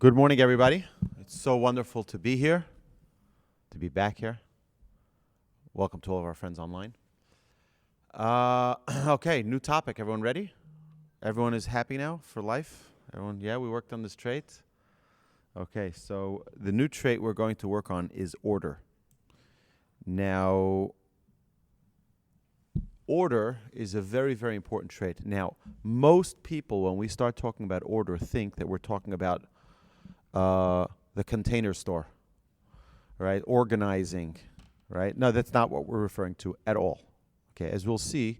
Good morning, everybody. It's so wonderful to be here, to be back here. Welcome to all of our friends online. Okay, new topic. Everyone ready? Everyone is happy now for life? Everyone, yeah, we worked on this trait. Okay, so the new trait we're going to work on is order. Now, order is a very, very important trait. Now, most people, when we start talking about order, think that we're talking about the container store, right? Organizing, right? No, that's not what we're referring to at all. Okay, as we'll see,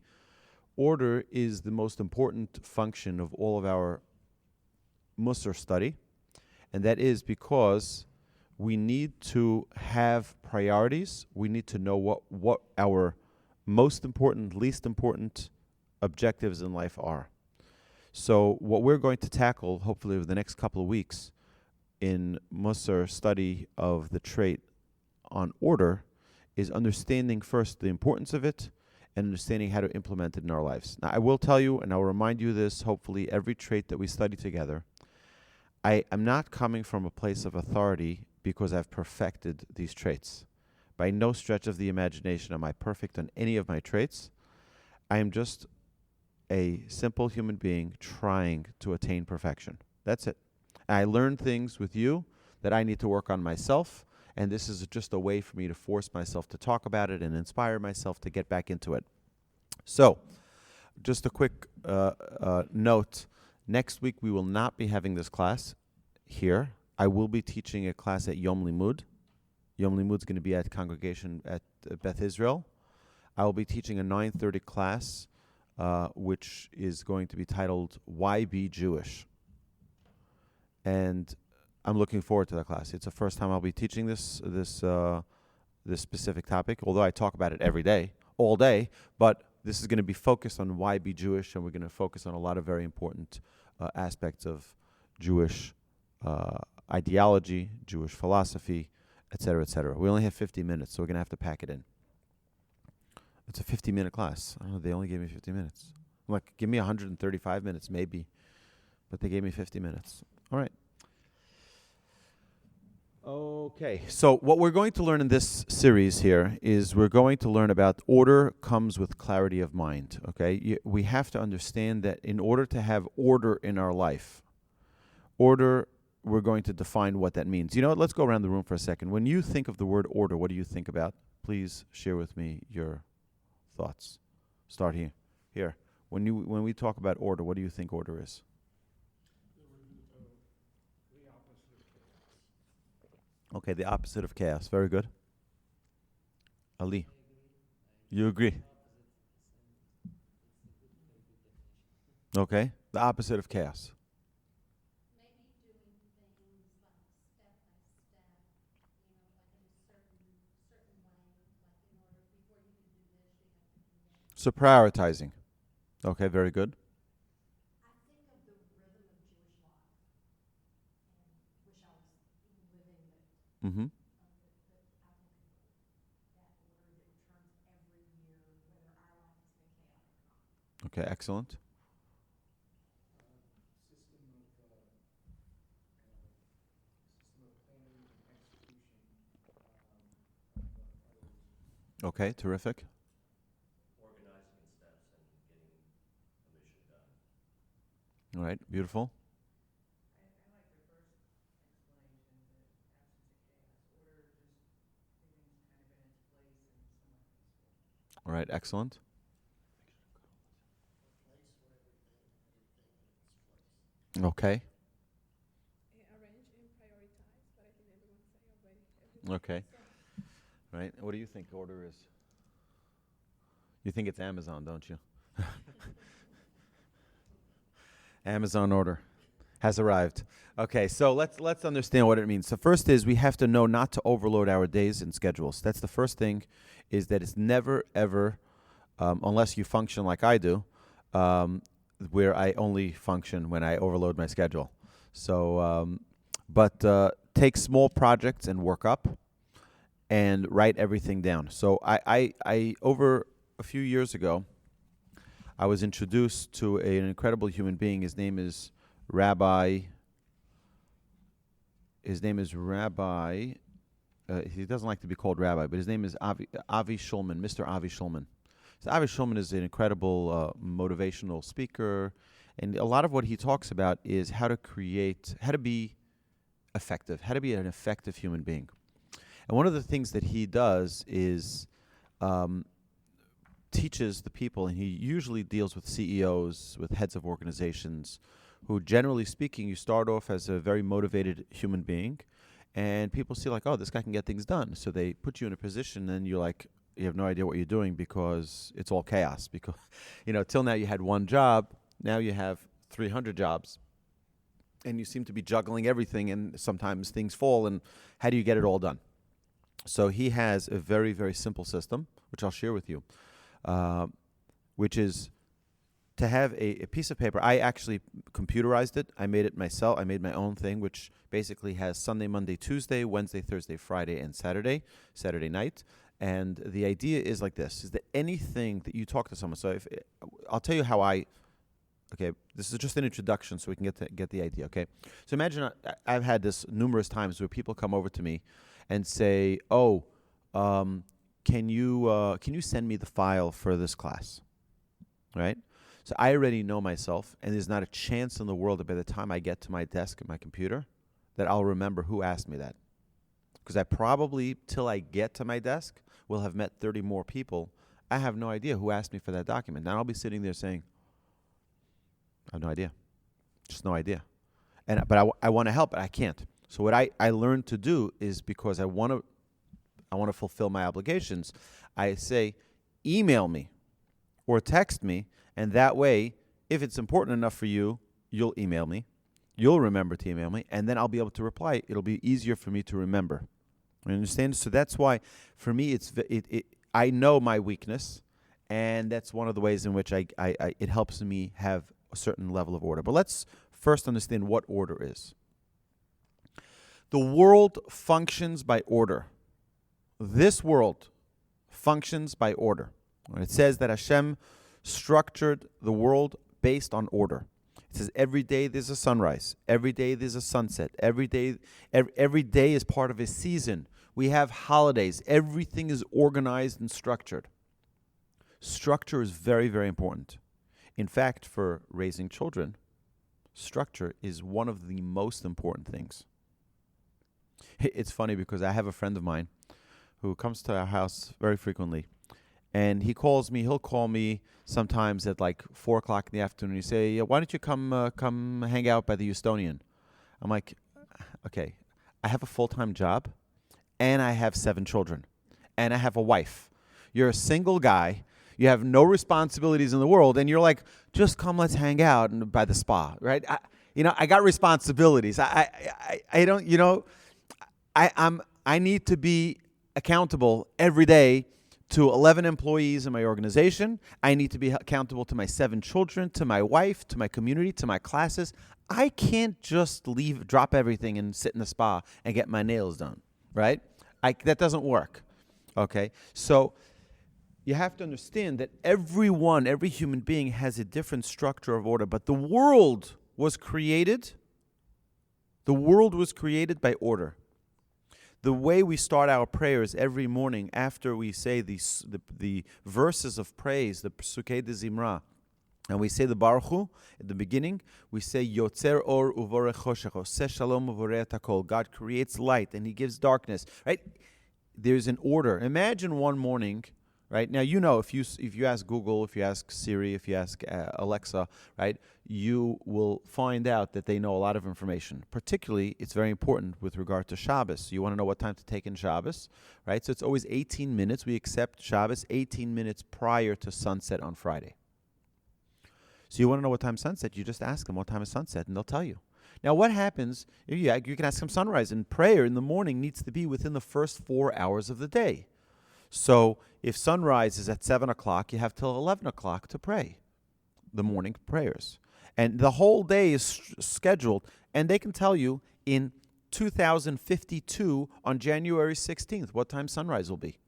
order is the most important function of all of our Musar study, and that is because we need to have priorities. We need to know what our most important, least important objectives in life are. So what we're going to tackle, hopefully over the next couple of weeks, in Musar study of the trait on order, is understanding first the importance of it and understanding how to implement it in our lives. Now, I will tell you, and I'll remind you this, hopefully every trait that we study together, I am not coming from a place of authority because I've perfected these traits. By no stretch of the imagination am I perfect on any of my traits. I am just a simple human being trying to attain perfection. That's it. I learn things with you that I need to work on myself, and this is just a way for me to force myself to talk about it and inspire myself to get back into it. So, just a quick note. Next week we will not be having this class here. I will be teaching a class at Yom Limud. Yom Limud is going to be at congregation at Beth Israel. I will be teaching a 9:30 class, which is going to be titled "Why Be Jewish?" And I'm looking forward to that class. It's the first time I'll be teaching this specific topic, although I talk about it every day, all day. But this is going to be focused on why be Jewish, and we're going to focus on a lot of very important aspects of Jewish ideology, Jewish philosophy, et cetera, et cetera. We only have 50 minutes, so we're going to have to pack it in. It's a 50-minute class. I don't know, they only gave me 50 minutes. I'm like, give me 135 minutes, maybe. But they gave me 50 minutes. All right. Okay, so what we're going to learn in this series here is we're going to learn about order comes with clarity of mind, okay? We have to understand that in order to have order in our life, order, we're going to define what that means. You know what, let's go around the room for a second. When you think of the word order, what do you think about? Please share with me your thoughts. Start here. Here. When we talk about order, what do you think order is? Okay, the opposite of chaos. Very good. Ali, you agree? Okay, the opposite of chaos. So prioritizing. Okay, very good. Mm-hmm. Okay, excellent. Okay, terrific. All right, beautiful. All right, excellent. Okay. Okay. Right. What do you think order is? You think it's Amazon, don't you? Amazon order has arrived. Okay, so let's understand what it means. So first is we have to know not to overload our days and schedules. That's the first thing, is that it's never ever, unless you function like I do, where I only function when I overload my schedule. So, but take small projects and work up, and write everything down. So I over a few years ago, I was introduced to an incredible human being. His name is Rabbi His name is Rabbi. He doesn't like to be called Rabbi, but his name is Avi Shulman, Mr. Avi Shulman. So Avi Shulman is an incredible motivational speaker, and a lot of what he talks about is how to be effective, how to be an effective human being. And one of the things that he does is teaches the people, and he usually deals with CEOs, with heads of organizations, who generally speaking, you start off as a very motivated human being, and people see like, oh, this guy can get things done. So they put you in a position, and you're like, you have no idea what you're doing because it's all chaos. Because, till now you had one job, now you have 300 jobs, and you seem to be juggling everything, and sometimes things fall, and how do you get it all done? So he has a very, very simple system, which I'll share with you, which is to have a piece of paper. I actually computerized it. I made it myself. I made my own thing, which basically has Sunday, Monday, Tuesday, Wednesday, Thursday, Friday, and Saturday night. And the idea is like this, is that anything that you talk to someone, so I'll tell you how okay, this is just an introduction so we can get the idea, okay? So imagine I've had this numerous times where people come over to me and say, oh, can you send me the file for this class, right? So I already know myself, and there's not a chance in the world that by the time I get to my desk at my computer that I'll remember who asked me that. Because I probably, till I get to my desk, will have met 30 more people. I have no idea who asked me for that document. Now I'll be sitting there saying, I have no idea. Just no idea. But I want to help, but I can't. So what I learned to do is, because I want to fulfill my obligations, I say, email me or text me, and that way, if it's important enough for you, you'll email me. You'll remember to email me, and then I'll be able to reply. It'll be easier for me to remember. You understand? So that's why, for me, I know my weakness, and that's one of the ways in which it helps me have a certain level of order. But let's first understand what order is. The world functions by order. This world functions by order. When it says that Hashem structured the world based on order. It says every day there's a sunrise. Every day there's a sunset. Every day is part of a season. We have holidays. Everything is organized and structured. Structure is very, very important. In fact, for raising children, structure is one of the most important things. It's funny because I have a friend of mine who comes to our house very frequently. And he'll call me sometimes at like 4 o'clock in the afternoon. He say, yeah, why don't you come hang out by the Houstonian? I'm like, okay, I have a full-time job, and I have 7 children, and I have a wife. You're a single guy. You have no responsibilities in the world, and you're like, just come, let's hang out by the spa, right? I got responsibilities. I don't, I need to be accountable every day to 11 employees in my organization. I need to be accountable to my 7 children, to my wife, to my community, to my classes. I can't just drop everything and sit in the spa and get my nails done, right? That doesn't work, okay? So you have to understand that every human being has a different structure of order, but the world was created by order. The way we start our prayers every morning after we say the verses of praise, the Pesukei de Zimra, and we say the Baruch Hu at the beginning, we say Yotzer Or Uvorech Choshech, Oseh Shalom Uvorech Hakol. God creates light and He gives darkness. Right? There's an order. Imagine one morning. Right now, if you ask Google, if you ask Siri, if you ask Alexa, right, you will find out that they know a lot of information. Particularly, it's very important with regard to Shabbos. You want to know what time to take in Shabbos, right? So it's always 18 minutes. We accept Shabbos 18 minutes prior to sunset on Friday. So you want to know what time sunset? You just ask them what time is sunset, and they'll tell you. Now, what happens? You can ask them sunrise, and prayer in the morning needs to be within the first 4 hours of the day. So if sunrise is at 7 o'clock, you have till 11 o'clock to pray, the morning prayers. And the whole day is scheduled, and they can tell you in 2052 on January 16th what time sunrise will be.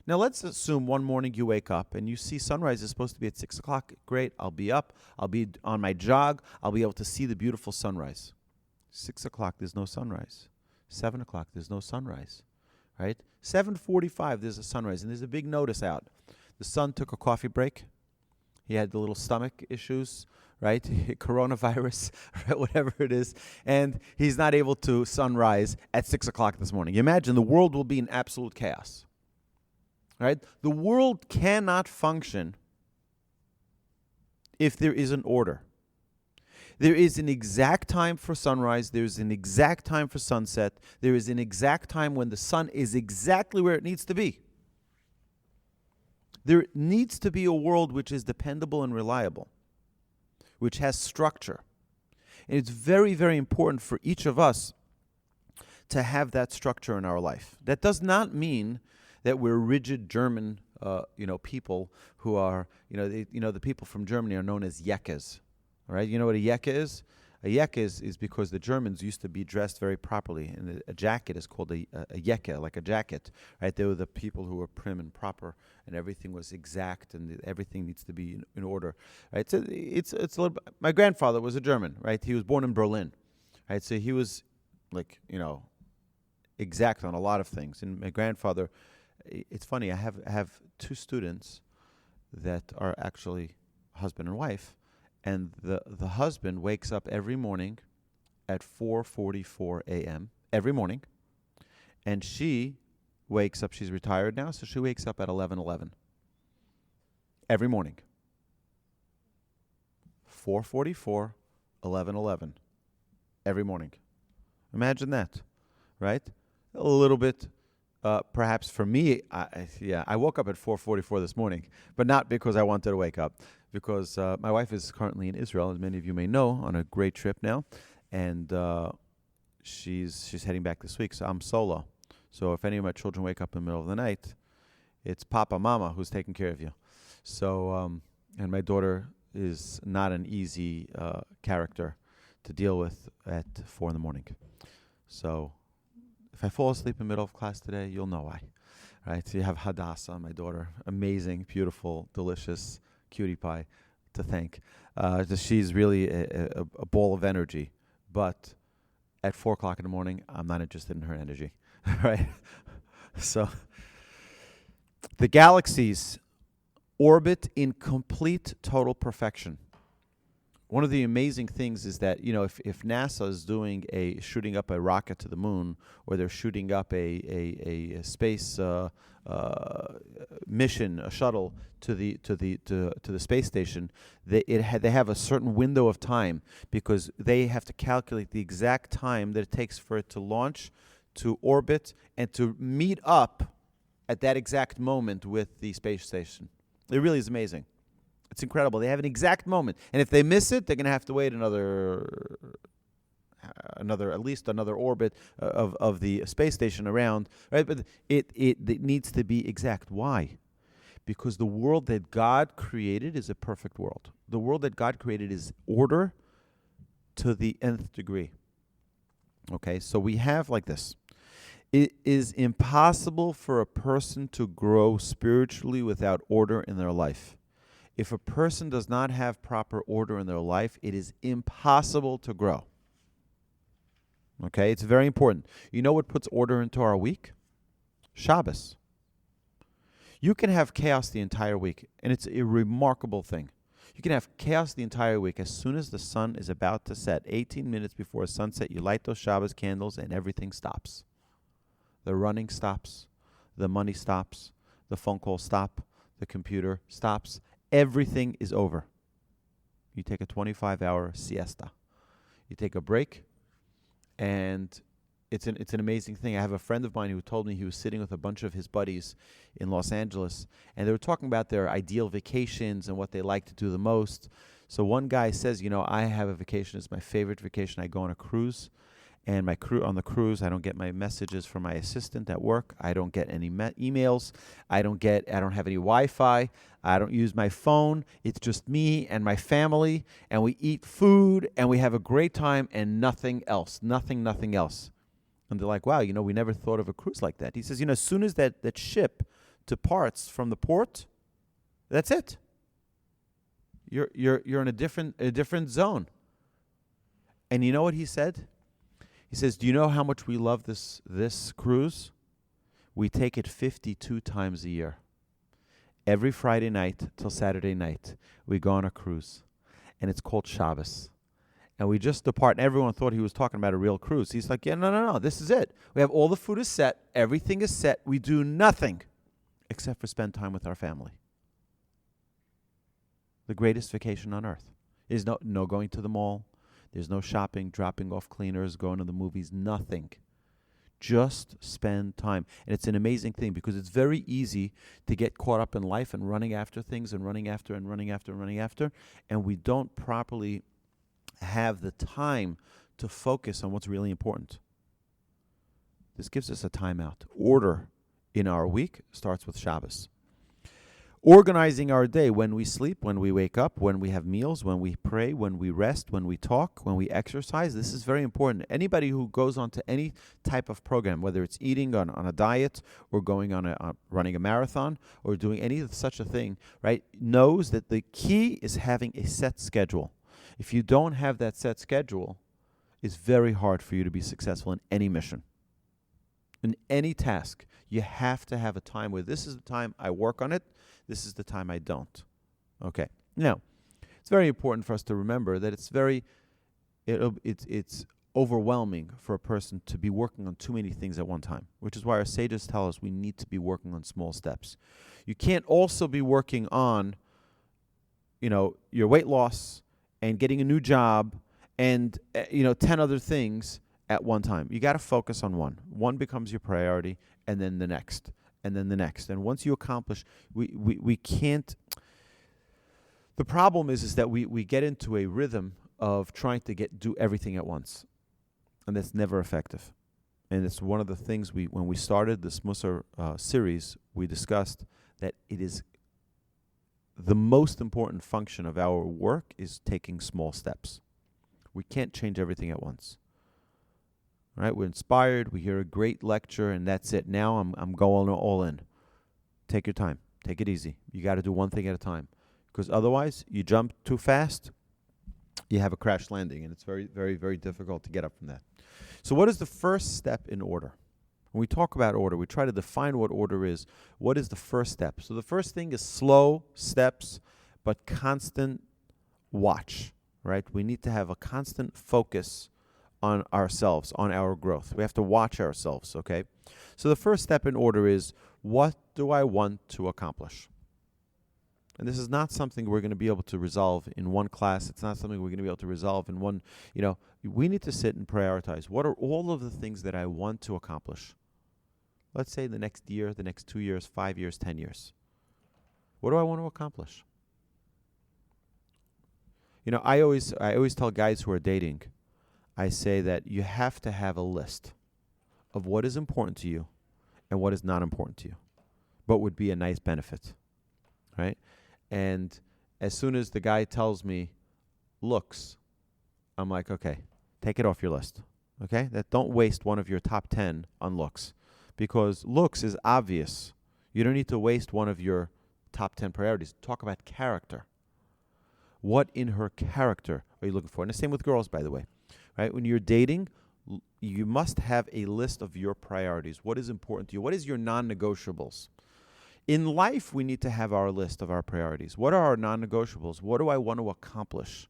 Now let's assume one morning you wake up and you see sunrise is supposed to be at 6 o'clock. Great, I'll be up, I'll be on my jog, I'll be able to see the beautiful sunrise. 6 o'clock, there's no sunrise. 7 o'clock, there's no sunrise, right? 7:45, there's a sunrise, and there's a big notice out. The son took a coffee break. He had the little stomach issues, right? Coronavirus, right? Whatever it is. And he's not able to sunrise at 6 o'clock this morning. You imagine the world will be in absolute chaos, right? The world cannot function if there isn't order. There is an exact time for sunrise. There is an exact time for sunset. There is an exact time when the sun is exactly where it needs to be. There needs to be a world which is dependable and reliable, which has structure. And it's very, very important for each of us to have that structure in our life. That does not mean that we're rigid German, people who are, the people from Germany are known as Jekes. All right, you know what a yeka is? A yeka is because the Germans used to be dressed very properly, and a jacket is called a yeka, like a jacket, right? They were the people who were prim and proper, and everything was exact, and everything needs to be in order, right? So it's a little. My grandfather was a German, right? He was born in Berlin, right? So he was, exact on a lot of things. And my grandfather, it's funny. I have two students that are actually husband and wife. And the husband wakes up every morning at 4:44 a.m. every morning, and she wakes up. She's retired now, so she wakes up at 11:11 every morning. 4:44, 11:11 every morning. Imagine that, right? A little bit. Perhaps for me, I woke up at 4:44 this morning, but not because I wanted to wake up, because my wife is currently in Israel, as many of you may know, on a great trip now, and she's heading back this week, so I'm solo. So if any of my children wake up in the middle of the night, it's Papa, Mama who's taking care of you. So, and my daughter is not an easy character to deal with at 4 in the morning. So if I fall asleep in the middle of class today, you'll know why. Right? So you have Hadassah, my daughter, amazing, beautiful, delicious cutie pie to thank. She's really a ball of energy. But at 4 o'clock in the morning, I'm not interested in her energy. Right? So the galaxies orbit in complete, total perfection. One of the amazing things is that, if NASA is shooting up a rocket to the moon, or they're shooting up a space mission, a shuttle to the space station, they have a certain window of time, because they have to calculate the exact time that it takes for it to launch, to orbit, and to meet up at that exact moment with the space station. It really is amazing. It's incredible. They have an exact moment, and if they miss it, they're going to have to wait at least another orbit of the space station around, right? But it needs to be exact. Why? Because the world that God created is a perfect world. The world that God created is order to the nth degree. Okay, so we have like this. It is impossible for a person to grow spiritually without order in their life. If a person does not have proper order in their life, it is impossible to grow. Okay, it's very important. You know what puts order into our week? Shabbos. You can have chaos the entire week, and it's a remarkable thing. You can have chaos the entire week. As soon as the sun is about to set, 18 minutes before sunset, you light those Shabbos candles, and everything stops. The running stops. The money stops. The phone calls stop. The computer stops. Everything is over. You take a 25-hour siesta. You take a break, and it's an amazing thing. I have a friend of mine who told me he was sitting with a bunch of his buddies in Los Angeles, and they were talking about their ideal vacations and what they like to do the most. So one guy says, I have a vacation. It's my favorite vacation. I go on a cruise. And on the cruise, I don't get my messages from my assistant at work. I don't get any emails. I don't have any Wi-Fi. I don't use my phone. It's just me and my family, and we eat food, and we have a great time, and nothing else. Nothing else. And they're like, wow, we never thought of a cruise like that. He says, as soon as that ship departs from the port, that's it. You're in a different zone. And you know what he said? He says, do you know how much we love this cruise? We take it 52 times a year. Every Friday night till Saturday night, we go on a cruise, and it's called Shabbos. And we just depart, and everyone thought he was talking about a real cruise. He's like, yeah, no, this is it. We have all the food is set, everything is set. We do nothing except for spend time with our family. The greatest vacation on earth. There's no going to the mall. There's no shopping, dropping off cleaners, going to the movies, nothing. Just spend time. And it's an amazing thing because it's very easy to get caught up in life and running after things and running after and running after and running after. And we don't properly have the time to focus on what's really important. This gives us a timeout. Order in our week starts with Shabbos. Organizing our day, when we sleep, when we wake up, when we have meals, when we pray, when we rest, when we talk, when we exercise. This is very important. Anybody who goes on to any type of program, whether it's eating on a diet or going on running a marathon or doing any such a thing, right, knows that the key is having a set schedule. If you don't have that set schedule, it's very hard for you to be successful in any mission. In any task, you have to have a time where this is the time I work on it, this is the time I don't. Okay. Now, it's very important for us to remember that it's overwhelming for a person to be working on too many things at one time, which is why our sages tell us we need to be working on small steps. You can't also be working on, your weight loss and getting a new job and 10 other things at one time. You got to focus on one. One becomes your priority, and then the next, and then the next. And once you accomplish, we can't. The problem is that we get into a rhythm of trying to do everything at once, and that's never effective. And it's one of the things when we started this Musar series, we discussed that it is the most important function of our work is taking small steps. We can't change everything at once. Right? We're inspired. We hear a great lecture, and that's it. Now I'm going all in. Take your time. Take it easy. You got to do one thing at a time, because otherwise, you jump too fast, you have a crash landing, and it's very, very, very difficult to get up from that. So, what is the first step in order? When we talk about order, we try to define what order is. What is the first step? So, the first thing is slow steps, but constant watch. Right? We need to have a constant focus on ourselves, on our growth. We have to watch ourselves, okay? So the first step in order is, what do I want to accomplish? And this is not something we're going to be able to resolve in one class. It's not something we're going to be able to resolve in one, we need to sit and prioritize. What are all of the things that I want to accomplish? Let's say the next year, the next 2 years, 5 years, 10 years. What do I want to accomplish? I always tell guys who are dating, I say that you have to have a list of what is important to you and what is not important to you, but would be a nice benefit, right? And as soon as the guy tells me looks, I'm like, okay, take it off your list, okay? Don't waste one of your top 10 on looks, because looks is obvious. You don't need to waste one of your top 10 priorities. Talk about character. What in her character are you looking for? And the same with girls, by the way. Right? When you're dating, you must have a list of your priorities. What is important to you? What is your non-negotiables? In life, we need to have our list of our priorities. What are our non-negotiables? What do I want to accomplish?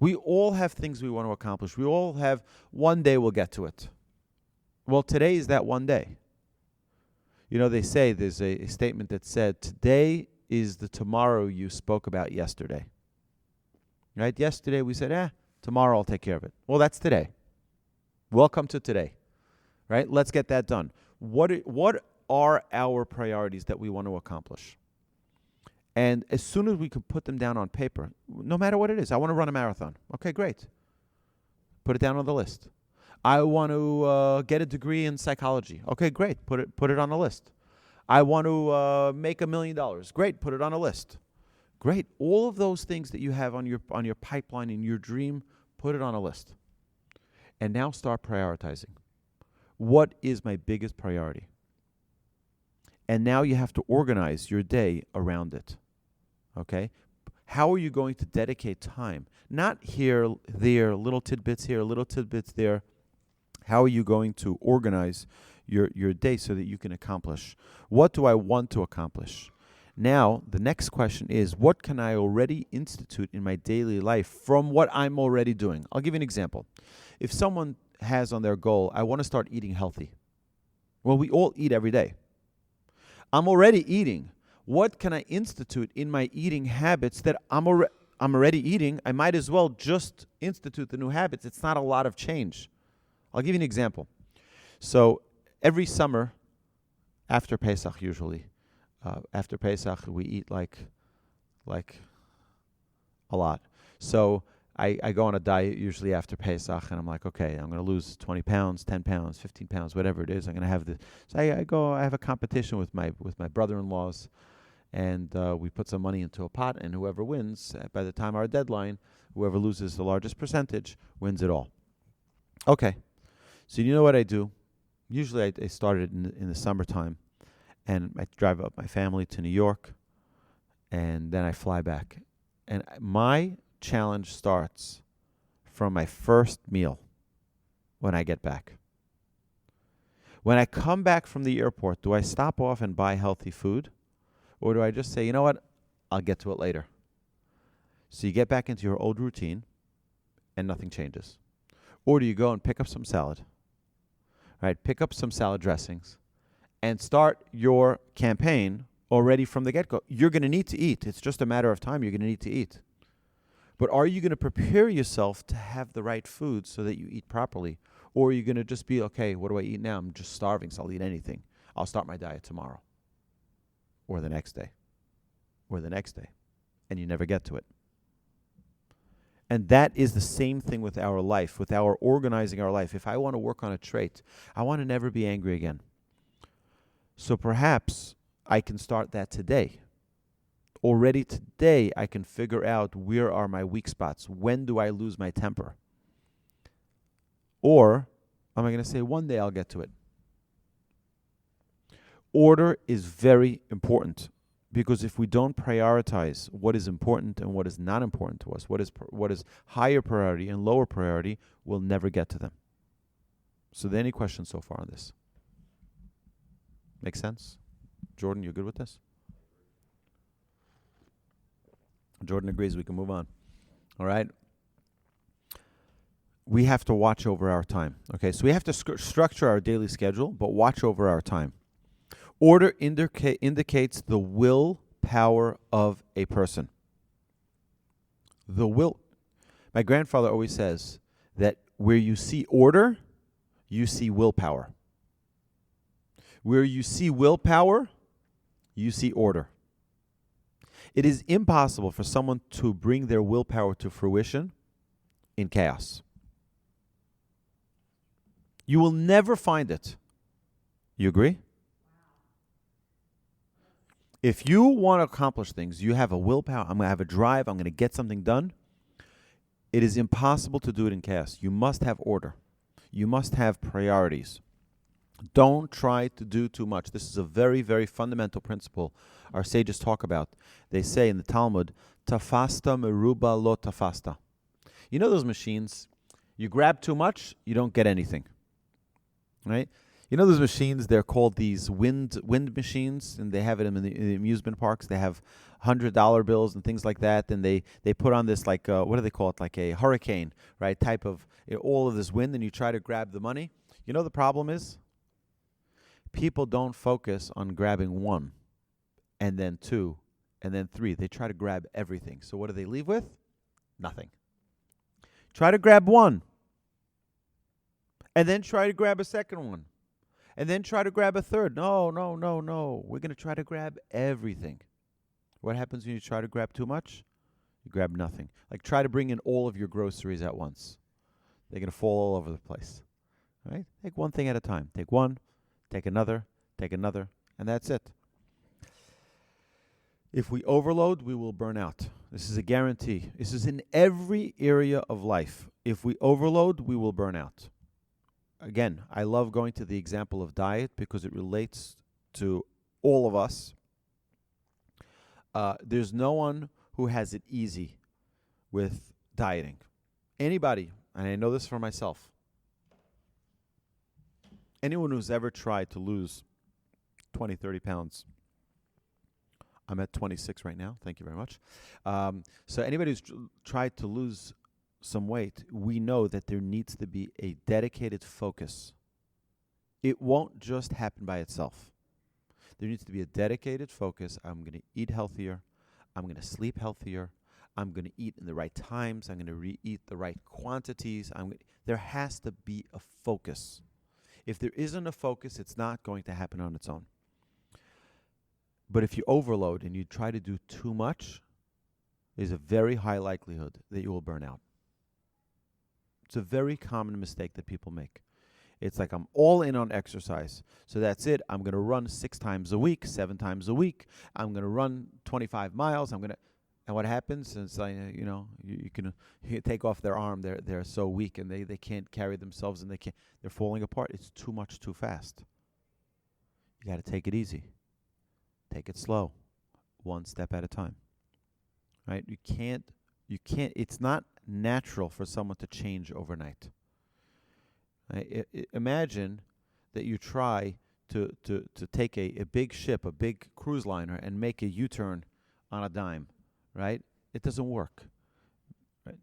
We all have things we want to accomplish. We all have one day we'll get to it. Well, today is that one day. They say there's a statement that said, today is the tomorrow you spoke about yesterday. Right? Yesterday we said, tomorrow I'll take care of it. Well, that's today. Welcome to today. Right? Let's get that done. What are our priorities that we want to accomplish? And as soon as we can put them down on paper, no matter what it is, I want to run a marathon. Okay, great. Put it down on the list. I want to get a degree in psychology. Okay, great. Put it on the list. I want to make $1 million. Great. Put it on a list. Great. All of those things that you have on your pipeline in your dream, put it on a list. And now start prioritizing. What is my biggest priority? And now you have to organize your day around it. Okay? How are you going to dedicate time? Not here, there, little tidbits here, little tidbits there. How are you going to organize your day so that you can accomplish? What do I want to accomplish? Now, the next question is, what can I already institute in my daily life from what I'm already doing? I'll give you an example. If someone has on their goal, I want to start eating healthy. Well, we all eat every day. I'm already eating. What can I institute in my eating habits that I'm already eating? I might as well just institute the new habits. It's not a lot of change. I'll give you an example. So every summer, after Pesach usually, after Pesach we eat like a lot. So I go on a diet usually after Pesach, and I'm like, okay, I'm going to lose 20 pounds, 10 pounds, 15 pounds, whatever it is. I'm going to have this. So I have a competition with my brother-in-laws, and we put some money into a pot, and whoever wins, by the time our deadline, whoever loses the largest percentage wins it all. Okay. So you know what I do? Usually I started in the summertime, and I drive up my family to New York, and then I fly back. And my challenge starts from my first meal when I get back. When I come back from the airport, do I stop off and buy healthy food? Or do I just say, you know what, I'll get to it later? So you get back into your old routine and nothing changes. Or do you go and pick up some salad? Right, pick up some salad dressings and start your campaign already from the get-go. You're going to need to eat. It's just a matter of time. You're going to need to eat. But are you going to prepare yourself to have the right food so that you eat properly? Or are you going to just be, okay, what do I eat now? I'm just starving, so I'll eat anything. I'll start my diet tomorrow. Or the next day. Or the next day. And you never get to it. And that is the same thing with our life, with our organizing our life. If I want to work on a trait, I want to never be angry again. So perhaps I can start that today. Already today, I can figure out where are my weak spots. When do I lose my temper? Or am I going to say one day I'll get to it? Order is very important, because if we don't prioritize what is important and what is not important to us, what is higher priority and lower priority, we'll never get to them. So, any questions so far on this? Make sense? Jordan, you good with this? Jordan agrees. We can move on. All right. We have to watch over our time. Okay, so we have to structure our daily schedule, but watch over our time. Order indicates the willpower of a person. My grandfather always says that where you see order, you see willpower. Where you see willpower, you see order. It is impossible for someone to bring their willpower to fruition in chaos. You will never find it. You agree? If you want to accomplish things, you have a willpower, I'm going to have a drive, I'm going to get something done. It is impossible to do it in chaos. You must have order. You must have priorities. Don't try to do too much. This is a very, very fundamental principle our sages talk about. They say in the Talmud, tafasta meruba lo tafasta. You know those machines? You grab too much, you don't get anything. Right? You know those machines, they're called these wind machines, and they have it in the amusement parks. They have $100 bills and things like that, and they put on this, like, what do they call it, like a hurricane, right, type of, all of this wind, and you try to grab the money. You know the problem is? People don't focus on grabbing one, and then two, and then three. They try to grab everything. So what do they leave with? Nothing. Try to grab one, and then try to grab a second one. And then try to grab a third. No. We're going to try to grab everything. What happens when you try to grab too much? You grab nothing. Like, try to bring in all of your groceries at once. They're going to fall all over the place. Right? Take one thing at a time. Take one, take another, and that's it. If we overload, we will burn out. This is a guarantee. This is in every area of life. If we overload, we will burn out. Again, I love going to the example of diet because it relates to all of us. There's no one who has it easy with dieting. Anybody, and I know this for myself, Anyone who's ever tried to lose 20, 30 pounds, I'm at 26 right now. Thank you very much. So anybody who's tried to lose some weight, we know that there needs to be a dedicated focus. It won't just happen by itself. There needs to be a dedicated focus. I'm going to eat healthier. I'm going to sleep healthier. I'm going to eat in the right times. I'm going to eat the right quantities. There has to be a focus. If there isn't a focus, it's not going to happen on its own. But if you overload and you try to do too much, there's a very high likelihood that you will burn out. It's a very common mistake that people make. It's like, I'm all in on exercise. So that's it. I'm going to run 6 times a week, 7 times a week. I'm going to run 25 miles. And what happens is, you can take off their arm. They're so weak and they can't carry themselves and they're falling apart. It's too much too fast. You got to take it easy. Take it slow, one step at a time. Right? You can't, it's not natural for someone to change overnight. Right? Imagine that you try to take a big ship, a big cruise liner, and make a U-turn on a dime, right? It doesn't work. Right?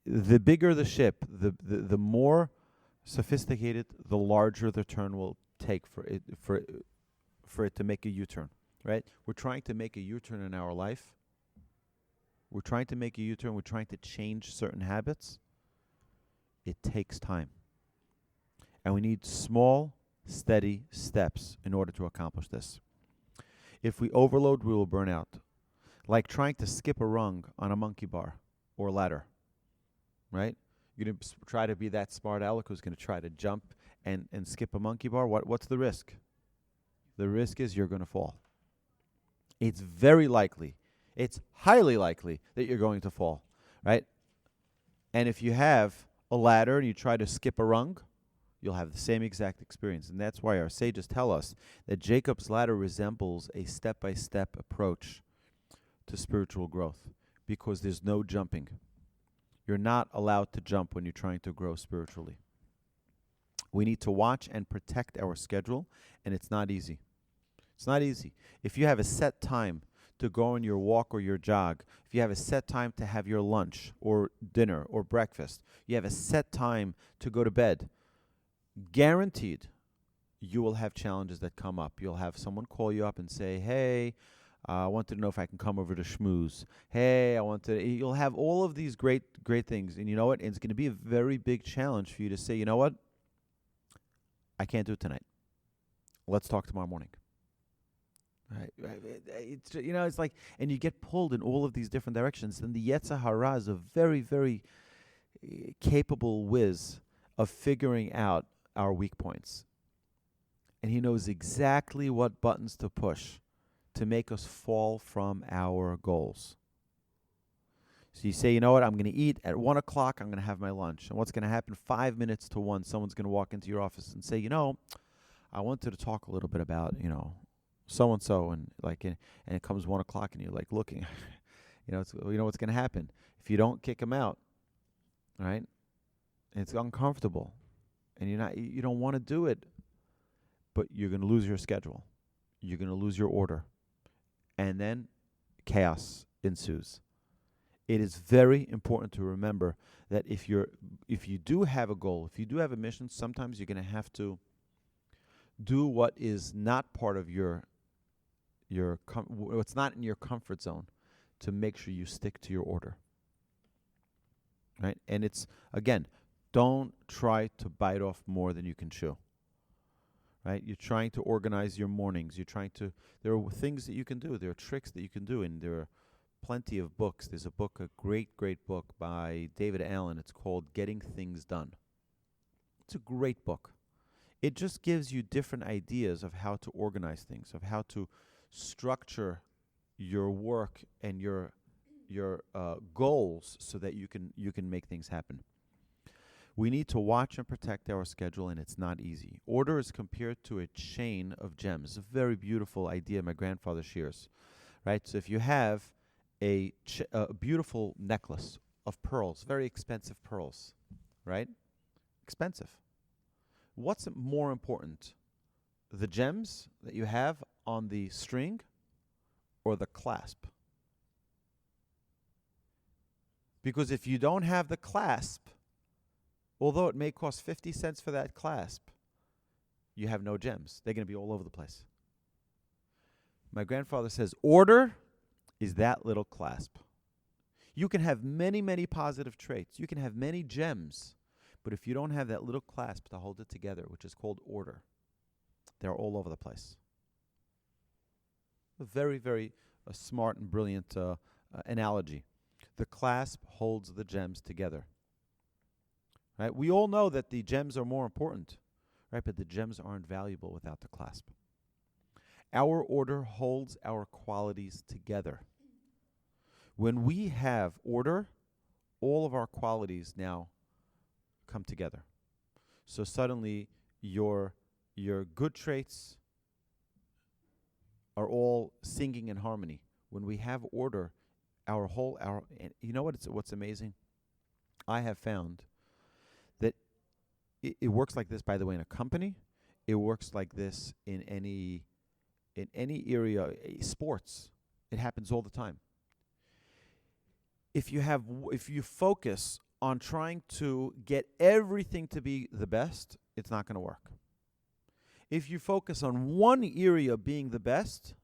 The bigger the ship, the more sophisticated, the larger the turn will take for it to make a U-turn, right? We're trying to make a U-turn in our life. We're trying to make a U-turn. We're trying to change certain habits. It takes time. And we need small, steady steps in order to accomplish this. If we overload, we will burn out. Like trying to skip a rung on a monkey bar or ladder, right? You're going to try to be that smart aleck who's going to try to jump and skip a monkey bar. What's the risk? The risk is you're going to fall. It's very likely, it's highly likely that you're going to fall, right? And if you have a ladder and you try to skip a rung, you'll have the same exact experience. And that's why our sages tell us that Jacob's ladder resembles a step-by-step approach to spiritual growth, because there's no jumping. You're not allowed to jump when you're trying to grow spiritually. We need to watch and protect our schedule, and it's not easy. It's not easy. If you have a set time to go on your walk or your jog, if you have a set time to have your lunch or dinner or breakfast, you have a set time to go to bed, guaranteed you will have challenges that come up. You'll have someone call you up and say, hey, I wanted to know if I can come over to schmooze. Hey, you'll have all of these great things. And you know what? It's going to be a very big challenge for you to say, you know what? I can't do it tonight. Let's talk tomorrow morning. Right. It's like, and you get pulled in all of these different directions. And the Yetzer Hara is a very, very capable whiz of figuring out our weak points. And he knows exactly what buttons to push to make us fall from our goals. So you say, you know what, I'm going to eat at 1 o'clock, I'm going to have my lunch. And what's going to happen? 5 minutes to 1, someone's going to walk into your office and say, I wanted to talk a little bit about, so-and-so, and it comes 1 o'clock and you're like looking, what's going to happen if you don't kick them out, right? It's uncomfortable, and you don't want to do it, but you're going to lose your schedule, you're going to lose your order, and then chaos ensues. It is very important to remember that if you do have a goal, if you do have a mission, sometimes you're going to have to do what is not part of what's not in your comfort zone, to make sure you stick to your order. Right? And it's, again, don't try to bite off more than you can chew. Right? You're trying to organize your mornings. There are things that you can do. There are tricks that you can do, and there are plenty of books. There's a great book by David Allen. It's called Getting Things Done. It's a great book. It just gives you different ideas of how to organize things, of how to structure your work and your goals so that you can make things happen. We need to watch and protect our schedule, and it's not easy. Order is compared to a chain of gems. It's a very beautiful idea my grandfather shares, right? So if you have a beautiful necklace of pearls, very expensive pearls, right? Expensive. What's more important? The gems that you have on the string or the clasp? Because if you don't have the clasp, although it may cost 50 cents for that clasp, you have no gems. They're going to be all over the place. My grandfather says, order is that little clasp. You can have many, many positive traits. You can have many gems. But if you don't have that little clasp to hold it together, which is called order, they're all over the place. A very, very smart and brilliant analogy. The clasp holds the gems together. Right? We all know that the gems are more important, right? But the gems aren't valuable without the clasp. Our order holds our qualities together. When we have order, all of our qualities now come together. So suddenly your good traits are all singing in harmony. When we have order, and you know what's amazing? I have found that it works like this, by the way, in a company. It works like this in any area, sports. It happens all the time. If you focus on trying to get everything to be the best, it's not going to work. If you focus on one area being the best,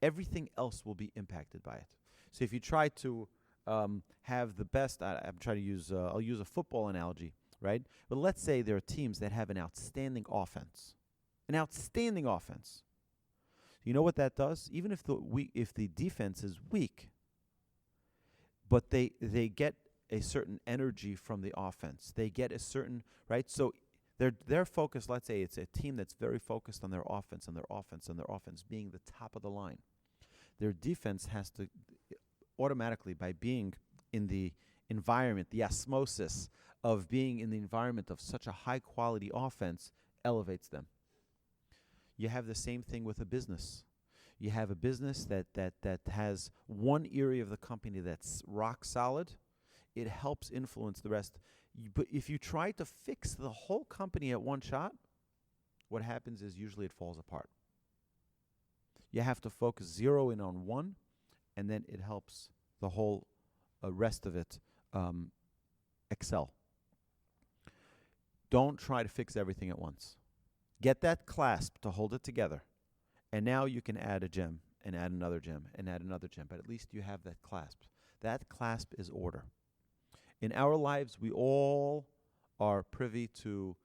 everything else will be impacted by it. So if you try to have the best, I'm trying to use, I'll use a football analogy, right? But let's say there are teams that have an outstanding offense. An outstanding offense. You know what that does? Even if the defense is weak, but they get a certain energy from the offense. They get a certain, right? So their focus, let's say it's a team that's very focused on their offense being the top of the line. Their defense has to automatically, by being in the environment, the osmosis of being in the environment of such a high quality offense elevates them. You have the same thing with a business. You have a business that has one area of the company that's rock solid. It helps influence the rest. But if you try to fix the whole company at one shot, what happens is usually it falls apart. You have to focus, zero in on one, and then it helps the whole rest of it excel. Don't try to fix everything at once. Get that clasp to hold it together. And now you can add a gem and add another gem and add another gem. But at least you have that clasp. That clasp is order. In our lives, we all are privy to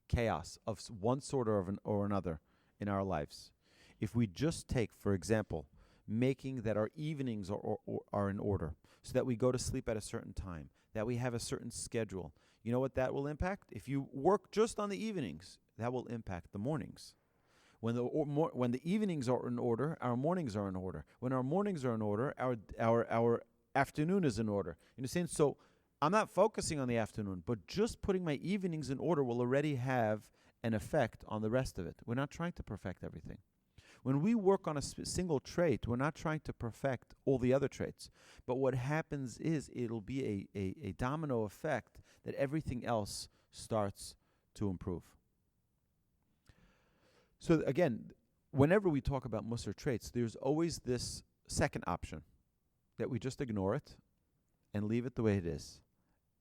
chaos of one sort or another in our lives. If we just take, for example, making that our evenings are in order, so that we go to sleep at a certain time, that we have a certain schedule, you know what that will impact? If you work just on the evenings, that will impact the mornings. When the evenings are in order, our mornings are in order. When our mornings are in order, our afternoon is in order. You understand? So I'm not focusing on the afternoon, but just putting my evenings in order will already have an effect on the rest of it. We're not trying to perfect everything. When we work on a single trait, we're not trying to perfect all the other traits. But what happens is it'll be a domino effect that everything else starts to improve. So again, whenever we talk about Musar traits, there's always this second option, that we just ignore it and leave it the way it is,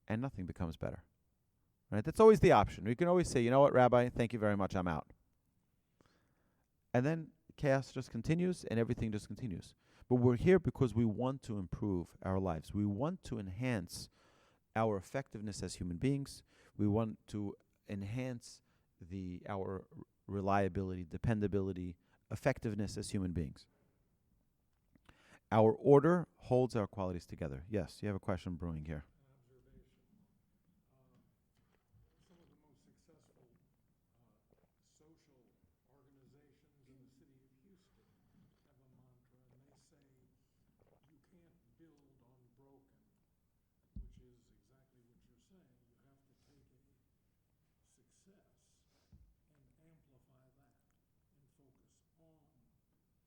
and nothing becomes better. Right? That's always the option. We can always say, you know what, Rabbi, thank you very much, I'm out. And then chaos just continues and everything just continues. But we're here because we want to improve our lives. We want to enhance our effectiveness as human beings. We want to enhance our reliability, dependability, effectiveness as human beings. Our order holds our qualities together. Yes, you have a question brewing here. Some of the most successful social organizations in the city of Houston have a mantra, and they say, you can't build on broken, which is exactly what you're saying. You have to take a success and amplify that and focus on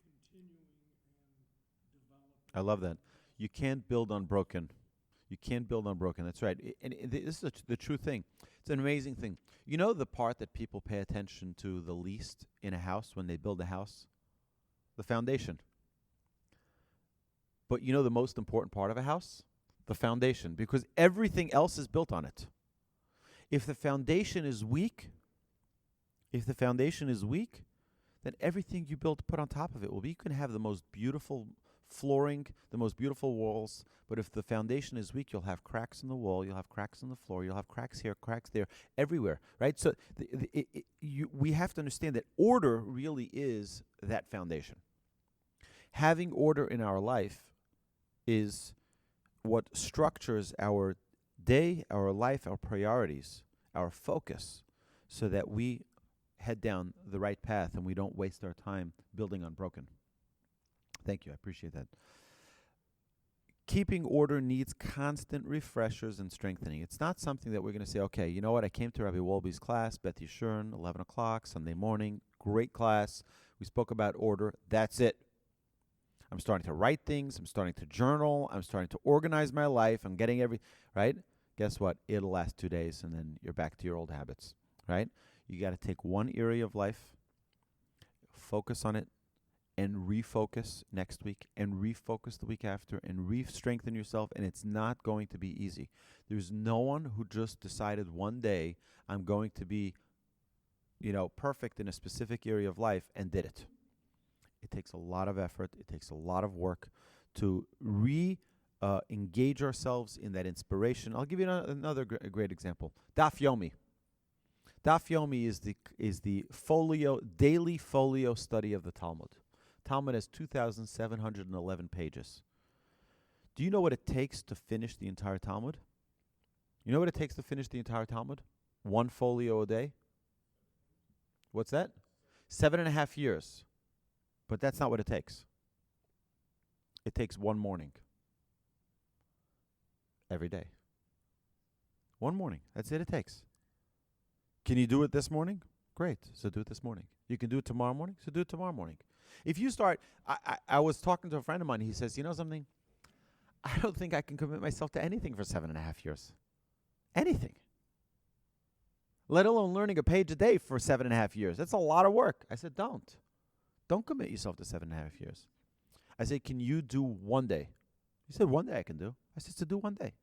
continuing and developing. I love that. You can't build on broken. You can't build on broken. That's right. And this is the true thing. It's an amazing thing. You know the part that people pay attention to the least in a house when they build a house? The foundation. But you know the most important part of a house? The foundation, because everything else is built on it. If the foundation is weak, then everything you build put on top of it will be. You can have the most beautiful flooring, the most beautiful walls, but if the foundation is weak, you'll have cracks in the wall, you'll have cracks in the floor, you'll have cracks here, cracks there, everywhere, right? So we have to understand that order really is that foundation. Having order in our life is what structures our day, our life, our priorities, our focus, so that we head down the right path and we don't waste our time building on broken. Thank you. I appreciate that. Keeping order needs constant refreshers and strengthening. It's not something that we're going to say, okay, you know what? I came to Rabbi Wolbe's class, Beth Yeshurun, 11 o'clock, Sunday morning. Great class. We spoke about order. That's it. I'm starting to write things. I'm starting to journal. I'm starting to organize my life. I'm getting right? Guess what? It'll last 2 days, and then you're back to your old habits, right? You got to take one area of life, focus on it, and refocus next week, and refocus the week after, and re-strengthen yourself, and it's not going to be easy. There's no one who just decided one day, I'm going to be, perfect in a specific area of life, and did it. It takes a lot of effort. It takes a lot of work to engage ourselves in that inspiration. I'll give you another great example. Daf Yomi. Daf Yomi is the daily folio study of the Talmud. Talmud has 2,711 pages. Do you know what it takes to finish the entire Talmud? You know what it takes to finish the entire Talmud? One folio a day? What's that? 7.5 years. But that's not what it takes. It takes one morning. Every day. One morning. That's it takes. Can you do it this morning? Great. So do it this morning. You can do it tomorrow morning? So do it tomorrow morning. If you start, I was talking to a friend of mine. He says, you know something? I don't think I can commit myself to anything for 7.5 years. Anything. Let alone learning a page a day for 7.5 years. That's a lot of work. I said, don't. Don't commit yourself to 7.5 years. I said, can you do one day? He said, one day I can do. I said, so do one day.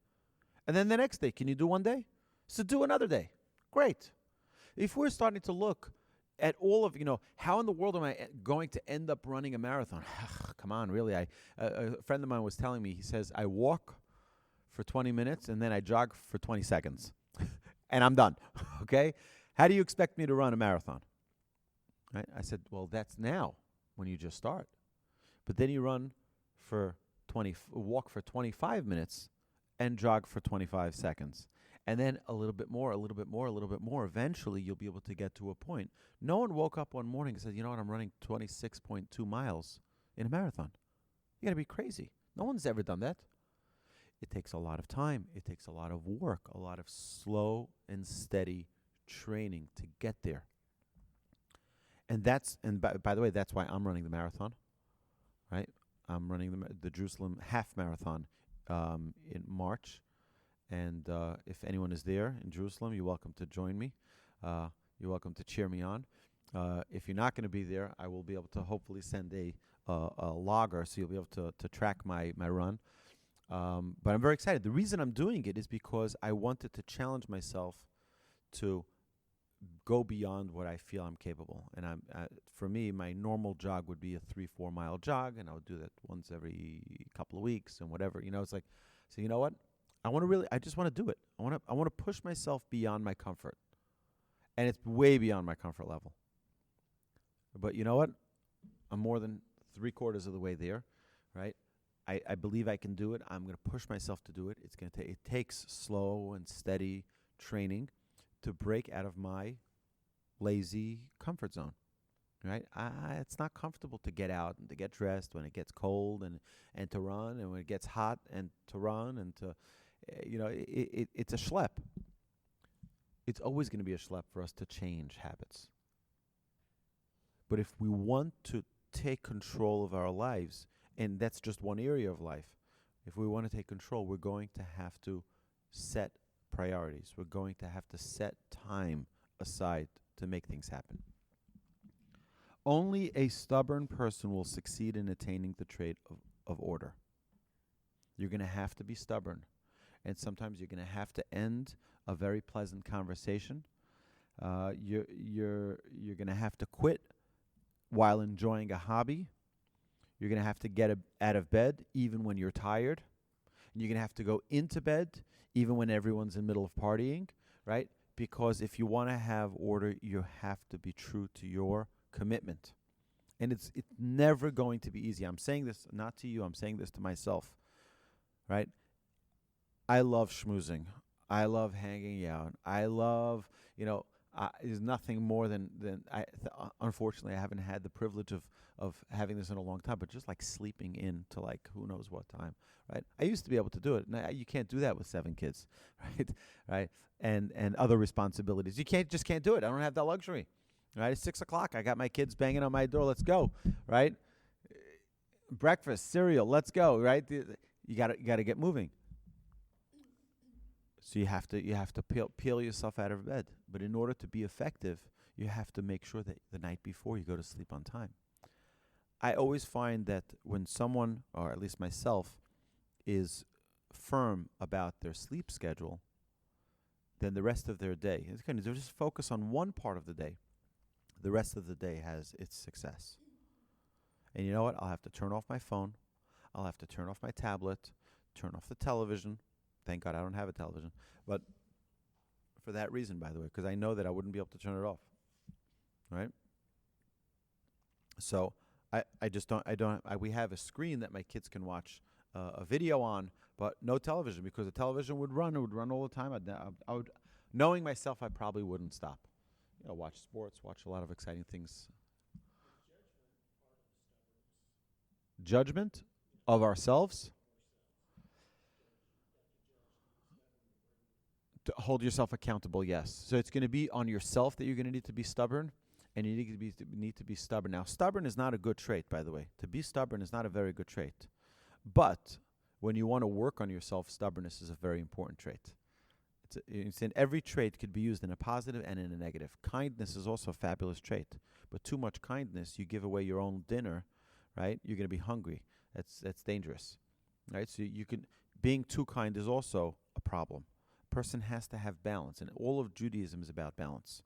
And then the next day, can you do one day? So do another day. Great. If we're starting to look at all of, how in the world am I going to end up running a marathon? Come on, really. A friend of mine was telling me, he says, I walk for 20 minutes and then I jog for 20 seconds. And I'm done. Okay? How do you expect me to run a marathon? Right? I said, well, that's now when you just start. But then you walk for 25 minutes and jog for 25 seconds. And then a little bit more, a little bit more, a little bit more. Eventually, you'll be able to get to a point. No one woke up one morning and said, you know what, I'm running 26.2 miles in a marathon. You got to be crazy. No one's ever done that. It takes a lot of time. It takes a lot of work, a lot of slow and steady training to get there. And by the way, that's why I'm running the marathon, right? I'm running the Jerusalem half marathon in March. And if anyone is there in Jerusalem, you're welcome to join me. You're welcome to cheer me on. If you're not going to be there, I will be able to hopefully send a logger so you'll be able to track my run. But I'm very excited. The reason I'm doing it is because I wanted to challenge myself to go beyond what I feel I'm capable. And for me, my normal jog would be a 3-4 mile jog, and I would do that once every couple of weeks and whatever. It's like, so you know what? I just want to do it. I want to push myself beyond my comfort. And it's way beyond my comfort level. But you know what? I'm more than 3/4 of the way there, right? I believe I can do it. I'm going to push myself to do it. It takes slow and steady training to break out of my lazy comfort zone, right? It's not comfortable to get out and to get dressed when it gets cold and to run, and when it gets hot and to run and to, it's a schlep. It's always going to be a schlep for us to change habits. But if we want to take control of our lives, and that's just one area of life, if we want to take control, we're going to have to set priorities. We're going to have to set time aside to make things happen. Only a stubborn person will succeed in attaining the trait of order. You're going to have to be stubborn. And sometimes you're going to have to end a very pleasant conversation. You're going to have to quit while enjoying a hobby. You're going to have to get out of bed even when you're tired. And you're going to have to go into bed even when everyone's in the middle of partying, right? Because if you want to have order, you have to be true to your commitment. And it's never going to be easy. I'm saying this not to you, I'm saying this to myself, right? I love schmoozing. I love hanging out. I love, there's nothing more than unfortunately, I haven't had the privilege of having this in a long time, but just like sleeping in to like who knows what time, right? I used to be able to do it. Now you can't do that with 7 kids, right? Right? And other responsibilities. You can't do it. I don't have that luxury, right? It's 6 o'clock. I got my kids banging on my door. Let's go, right? Breakfast, cereal. Let's go, right? You gotta get moving. So you have to peel yourself out of bed. But in order to be effective, you have to make sure that the night before you go to sleep on time. I always find that when someone, or at least myself, is firm about their sleep schedule, then the rest of their day, they just focus on one part of the day. The rest of the day has its success. And you know what? I'll have to turn off my phone. I'll have to turn off my tablet, turn off the television. Thank God I don't have a television. But for that reason, by the way, because I know that I wouldn't be able to turn it off. Right? So we have a screen that my kids can watch a video on, but no television, because the television would run all the time. I would, knowing myself, I probably wouldn't stop. Watch sports, watch a lot of exciting things. Judgment of ourselves. To hold yourself accountable, yes. So it's going to be on yourself that you're going to need to be stubborn, and you need to be stubborn. Now, stubborn is not a good trait, by the way. To be stubborn is not a very good trait. But when you want to work on yourself, stubbornness is a very important trait. It's in every trait could be used in a positive and in a negative. Kindness is also a fabulous trait. But too much kindness, you give away your own dinner, right? You're going to be hungry. That's dangerous, right? So being too kind is also a problem. Person has to have balance, and all of Judaism is about balance.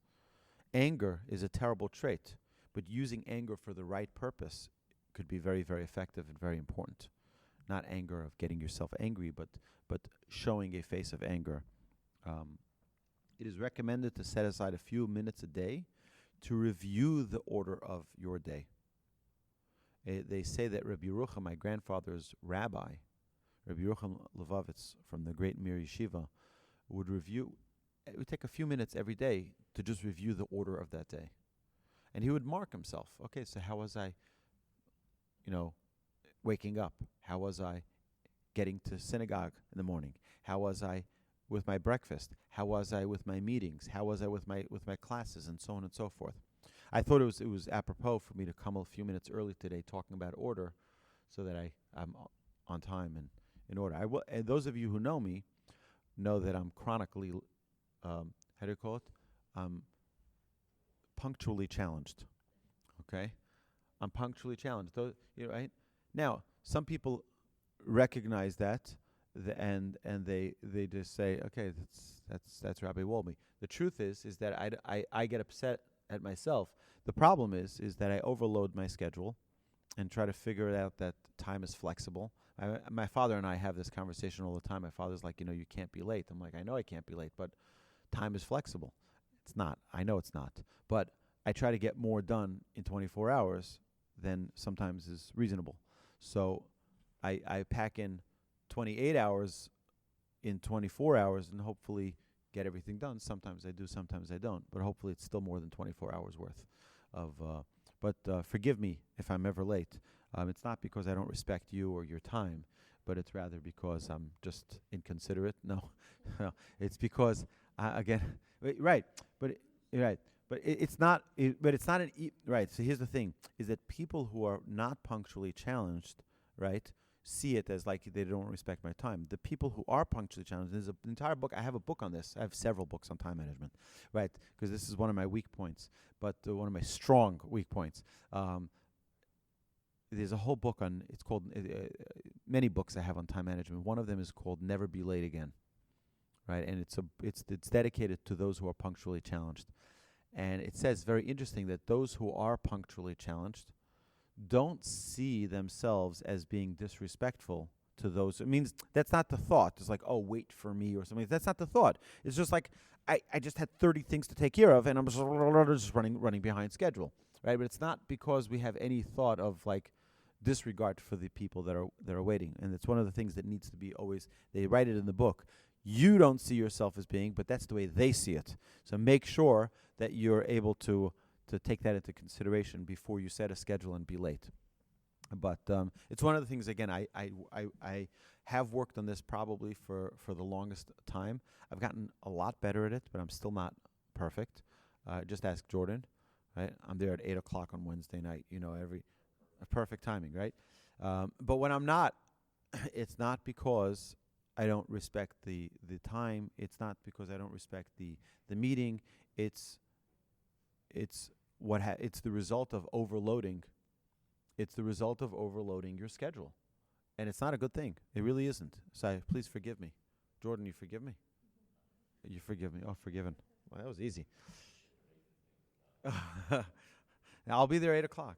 Anger is a terrible trait, but using anger for the right purpose could be very, very effective and very important. Not anger of getting yourself angry, but showing a face of anger. It is recommended to set aside a few minutes a day to review the order of your day. They say that Rabbi Yerucham, my grandfather's rabbi, Rabbi Yerucham Levovitz from the great Mir Yeshiva, it would take a few minutes every day to just review the order of that day. And he would mark himself. Okay, so how was I, waking up? How was I getting to synagogue in the morning? How was I with my breakfast? How was I with my meetings? How was I with my classes, and so on and so forth? I thought it was apropos for me to come a few minutes early today talking about order, so that I'm on time and in order. And those of you who know me know that I'm chronically, how do you call it? Punctually challenged. Okay, I'm punctually challenged. Right? Now, some people recognize that, and they just say, okay, that's Rabbi Wolbe. The truth is that I get upset at myself. The problem is that I overload my schedule and try to figure out that time is flexible. My father and I have this conversation all the time. My father's like, you can't be late. I'm like, I know I can't be late, but time is flexible. It's not. I know it's not. But I try to get more done in 24 hours than sometimes is reasonable. So I pack in 28 hours in 24 hours and hopefully get everything done. Sometimes I do, sometimes I don't. But hopefully it's still more than 24 hours worth of... But forgive me if I'm ever late. It's not because I don't respect you or your time, but it's rather because I'm just inconsiderate. No, it's because right. But it's not. But it's not right. So here's the thing: is that people who are not punctually challenged, right, see it as like they don't respect my time. The people who are punctually challenged, there's an entire book. I have a book on this. I have several books on time management, right? Because this is one of my weak points, but one of my strong weak points. There's a whole book on. It's called many books I have on time management. One of them is called "Never Be Late Again," right? And it's dedicated to those who are punctually challenged. And it says very interesting that those who are punctually challenged don't see themselves as being disrespectful to those. It means that's not the thought. It's like, oh, wait for me or something. That's not the thought. It's just like I just had 30 things to take care of, and I'm just running behind schedule, right? But it's not because we have any thought of like disregard for the people that are waiting. And it's one of the things that needs to be always. They write it in the book. You don't see yourself as being, but that's the way they see it. So make sure that you're able to take that into consideration before you set a schedule and be late. But it's one of the things, again, I have worked on this probably for the longest time. I've gotten a lot better at it, but I'm still not perfect. Just ask Jordan, right? I'm there at 8 o'clock on Wednesday night, perfect timing, right? But when I'm not, it's not because I don't respect the time. It's not because I don't respect the meeting. It's the result of overloading. It's the result of overloading your schedule, and it's not a good thing. It really isn't. So please forgive me, Jordan. You forgive me. You forgive me. Oh, forgiven. Well, that was easy. Now I'll be there 8 o'clock.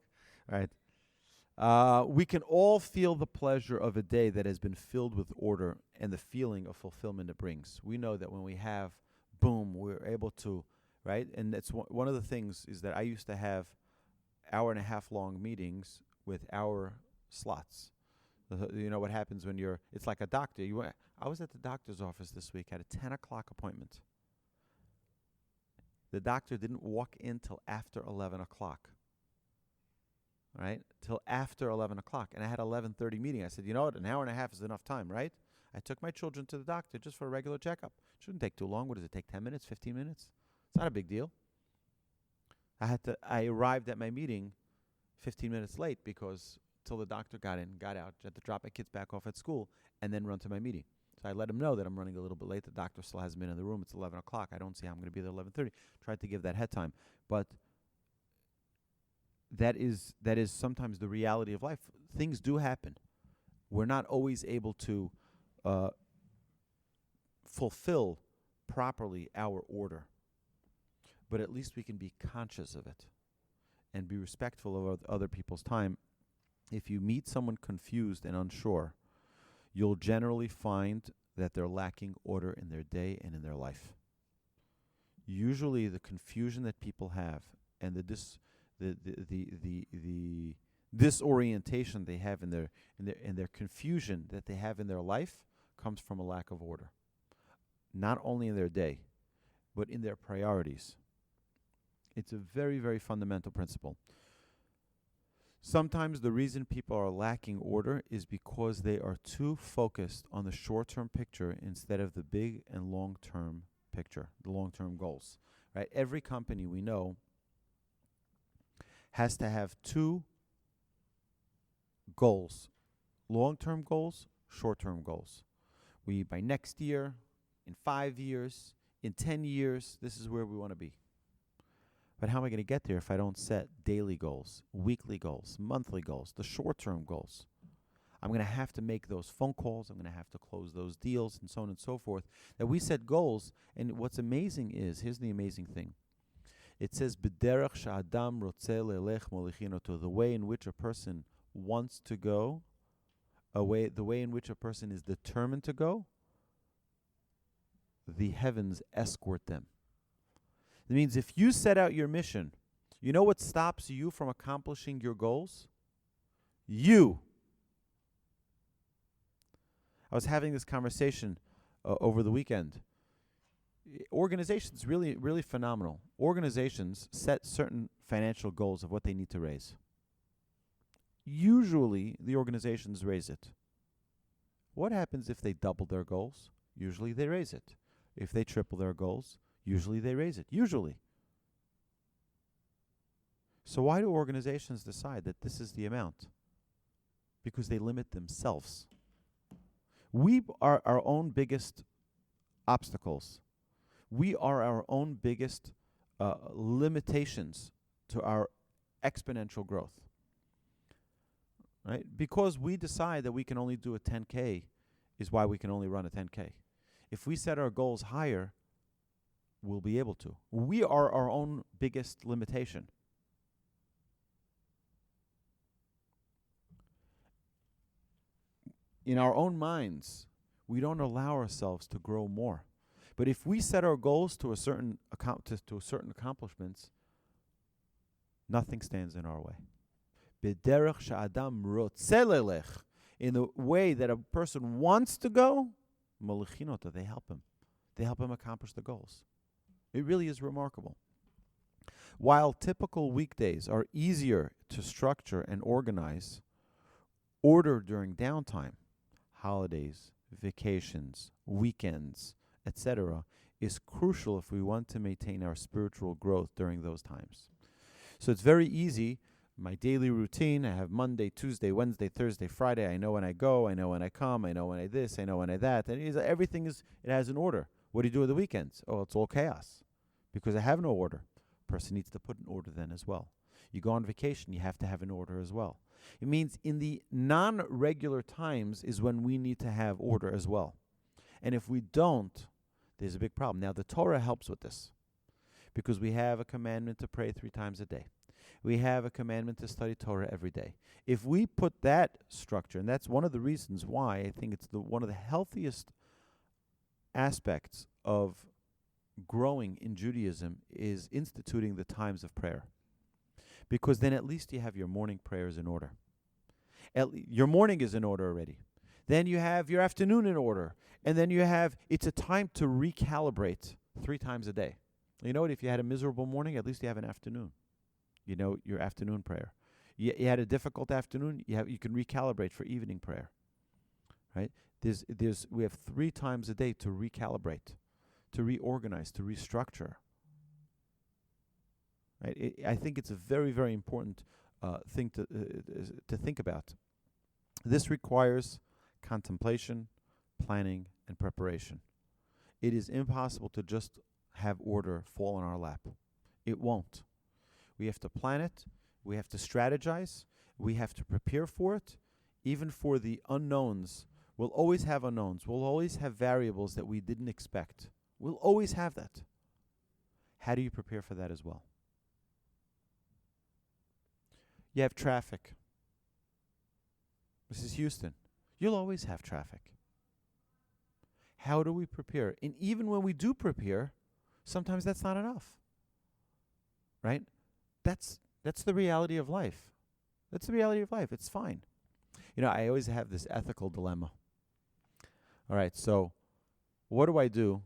All right. We can all feel the pleasure of a day that has been filled with order and the feeling of fulfillment it brings. We know that when we have, boom, we're able to, right? And that's one of the things is that I used to have hour-and-a-half long meetings with hour slots. You know what happens when it's like a doctor. I was at the doctor's office this week, had a 10 o'clock appointment. The doctor didn't walk in till after 11 o'clock. Right? Till after 11 o'clock. And I had 11:30 meeting. I said, you know what? An hour and a half is enough time, right? I took my children to the doctor just for a regular checkup. Shouldn't take too long. What does it take, 10 minutes, 15 minutes? It's not a big deal. I arrived at my meeting 15 minutes late because till the doctor got in, got out, had to drop my kids back off at school, and then run to my meeting. So I let him know that I'm running a little bit late. The doctor still hasn't been in the room. It's 11 o'clock. I don't see how I'm going to be there 11:30. Tried to give that head time. But that is sometimes the reality of life. Things do happen. We're not always able to fulfill properly our order. But at least we can be conscious of it and be respectful of other people's time. If you meet someone confused and unsure, you'll generally find that they're lacking order in their day and in their life. Usually the confusion that people have and the disorientation they have in their confusion that they have in their life comes from a lack of order. Not only in their day, but in their priorities. It's a very, very fundamental principle. Sometimes the reason people are lacking order is because they are too focused on the short-term picture instead of the big and long-term picture, the long-term goals. Right? Every company we know has to have two goals: long-term goals, short-term goals. By next year, in 5 years, in 10 years, this is where we want to be. But how am I going to get there if I don't set daily goals, weekly goals, monthly goals, the short-term goals? I'm going to have to make those phone calls. I'm going to have to close those deals and so on and so forth. That we set goals. And what's amazing is, here's the amazing thing. It says, B'derech she'adam rotzeh lelech molichin oto, the way in which a person wants to go, the way in which a person is determined to go, the heavens escort them. It means if you set out your mission, you know what stops you from accomplishing your goals? You. I was having this conversation over the weekend. Organizations, really, really phenomenal. Organizations set certain financial goals of what they need to raise. Usually, the organizations raise it. What happens if they double their goals? Usually, they raise it. If they triple their goals, usually they raise it. Usually. So why do organizations decide that this is the amount? because they limit themselves. We are our own biggest obstacles. We are our own biggest limitations to our exponential growth. Right? Because we decide that we can only do a 10K is why we can only run a 10K. If we set our goals higher, we'll be able to. We are our own biggest limitation. In our own minds, we don't allow ourselves to grow more. But if we set our goals to a certain accomplishments, nothing stands in our way. B'derech she'adam rotzeh lelech, in the way that a person wants to go, molichinota, they help him. They help him accomplish the goals. It really is remarkable. While typical weekdays are easier to structure and organize, order during downtime, holidays, vacations, weekends, etc., is crucial if we want to maintain our spiritual growth during those times. So it's very easy. My daily routine, I have Monday, Tuesday, Wednesday, Thursday, Friday. I know when I go, I know when I come, I know when I this, I know when I that. And everything it has an order. What do you do on the weekends? Oh, it's all chaos because I have no order. Person needs to put an order then as well. You go on vacation, you have to have an order as well. It means in the non-regular times is when we need to have order as well. And if we don't, there's a big problem. Now, the Torah helps with this because we have a commandment to pray 3 times a day. We have a commandment to study Torah every day. If we put that structure, and that's one of the reasons why I think it's one of the healthiest aspects of growing in Judaism is instituting the times of prayer. Because then at least you have your morning prayers in order. Your morning is in order already. Then you have your afternoon in order. And then it's a time to recalibrate 3 times a day. You know what? If you had a miserable morning, at least you have an afternoon. You know, your afternoon prayer. You had a difficult afternoon, you can recalibrate for evening prayer. Right? We have 3 times a day to recalibrate, to reorganize, to restructure. Right? I think it's a very, very important thing to think about. This requires contemplation, planning, and preparation. It is impossible to just have order fall in our lap. It won't. We have to plan it. We have to strategize. We have to prepare for it. Even for the unknowns, we'll always have unknowns. We'll always have variables that we didn't expect. We'll always have that. How do you prepare for that as well? You have traffic. This is Houston. You'll always have traffic. How do we prepare? And even when we do prepare, sometimes that's not enough. Right? That's the reality of life. That's the reality of life. It's fine. You know, I always have this ethical dilemma. All right, so what do I do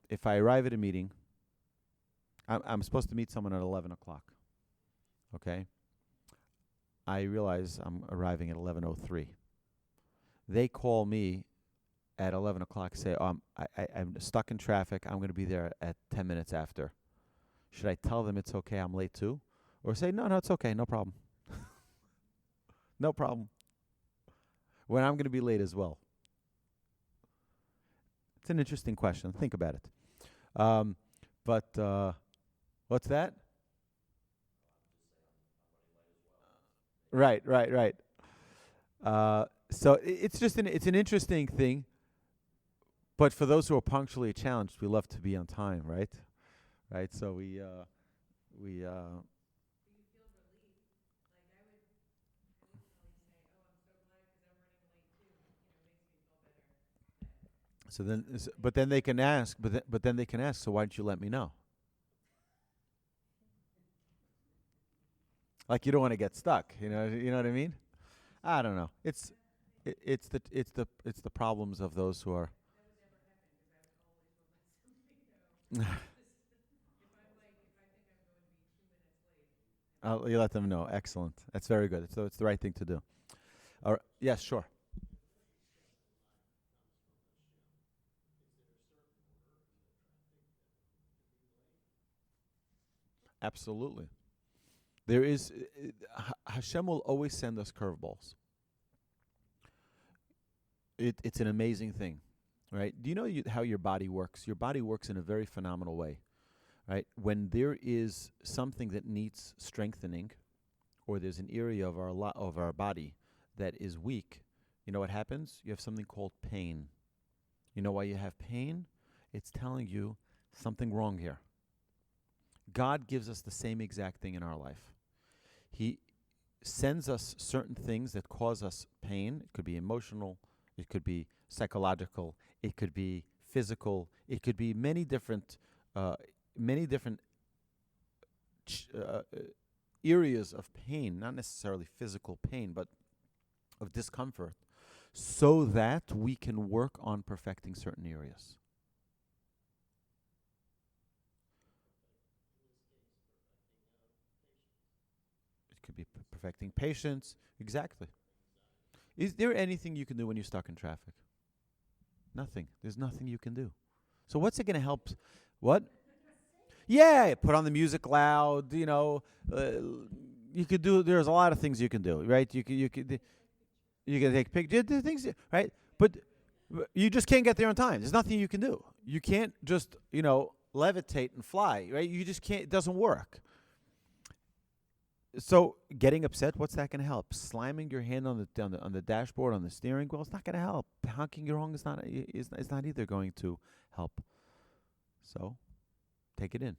if I arrive at a meeting? I'm supposed to meet someone at 11 o'clock. Okay? I realize I'm arriving at 11:03. They call me at 11 o'clock, say, I'm stuck in traffic. I'm going to be there at 10 minutes after. Should I tell them it's okay, I'm late too? Or say, no, it's okay, no problem. No problem. When I'm going to be late as well. It's an interesting question. Think about it. But what's that? Right. So it's an interesting thing. But for those who are punctually challenged, we love to be on time, right? Right. So we. Do you feel relief? Like I would So then, but then they can ask. But then they can ask. So why didn't you let me know? Like you don't want to get stuck. You know what I mean? I don't know. It's the problems of those who are. You let them know. Excellent. That's very good. So it's the right thing to do. All right. Yes, sure. Absolutely. There is Hashem will always send us curveballs. It's an amazing thing, right? Do you know how your body works? Your body works in a very phenomenal way, right? When there is something that needs strengthening, or there's an area of of our body that is weak, you know what happens? You have something called pain. You know why you have pain? It's telling you something wrong here. God gives us the same exact thing in our life. He sends us certain things that cause us pain. It could be emotional, it could be psychological, it could be physical, it could be many different areas of pain, not necessarily physical pain, but of discomfort, so that we can work on perfecting certain areas. It could be perfecting patience. Exactly. Is there anything you can do when you're stuck in traffic? Nothing. There's nothing you can do. So what's it going to help? What? Yeah, put on the music loud. Uh, you could do. There's a lot of things you can do, right? You can take pictures. The things, right? But you just can't get there on time. There's nothing you can do. You can't just levitate and fly, right? You just can't. It doesn't work. So getting upset, what's that going to help? Slamming your hand on the dashboard, on the steering wheel, it's not going to help. Honking your horn is not either going to help. So take it in.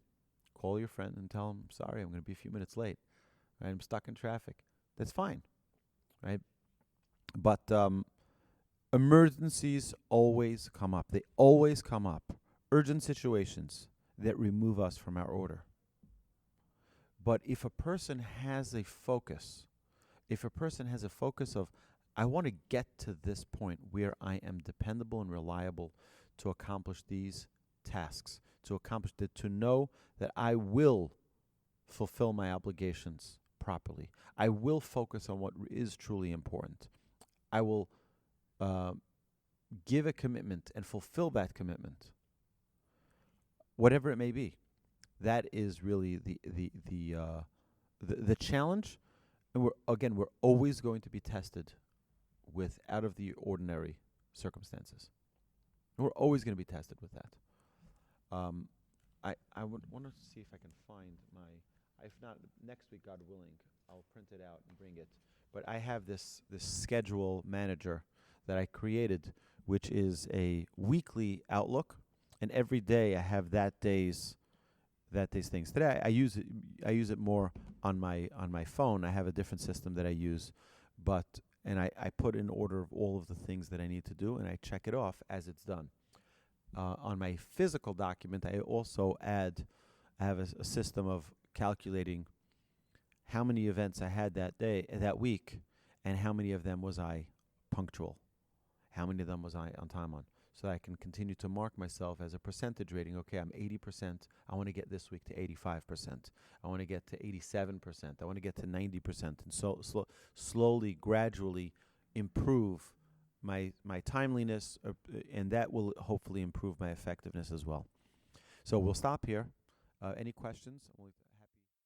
Call your friend and tell him, sorry, I'm going to be a few minutes late. Right? I'm stuck in traffic. That's fine, right? But emergencies always come up. They always come up. Urgent situations that remove us from our order. But if a person has a focus, of, I want to get to this point where I am dependable and reliable to accomplish these tasks, to know that I will fulfill my obligations properly. I will focus on what is truly important. I will give a commitment and fulfill that commitment, whatever it may be. That is really the challenge, and we're always going to be tested with out of the ordinary circumstances. We're always going to be tested with that. I would want to see if I can find if not next week, God willing, I'll print it out and bring it. But I have this schedule manager that I created, which is a weekly outlook, and every day I have that day's things. Today I use it more on my phone. I have a different system that I use, and I put in order of all of the things that I need to do, and I check it off as it's done. On my physical document, I also have a system of calculating how many events I had that week, and how many of them was I punctual, how many of them was I on time on. So I can continue to mark myself as a percentage rating. Okay, I'm 80%. I want to get this week to 85%. I want to get to 87%. I want to get to 90%. And so slowly, gradually improve my timeliness, and that will hopefully improve my effectiveness as well. So we'll stop here. Any questions?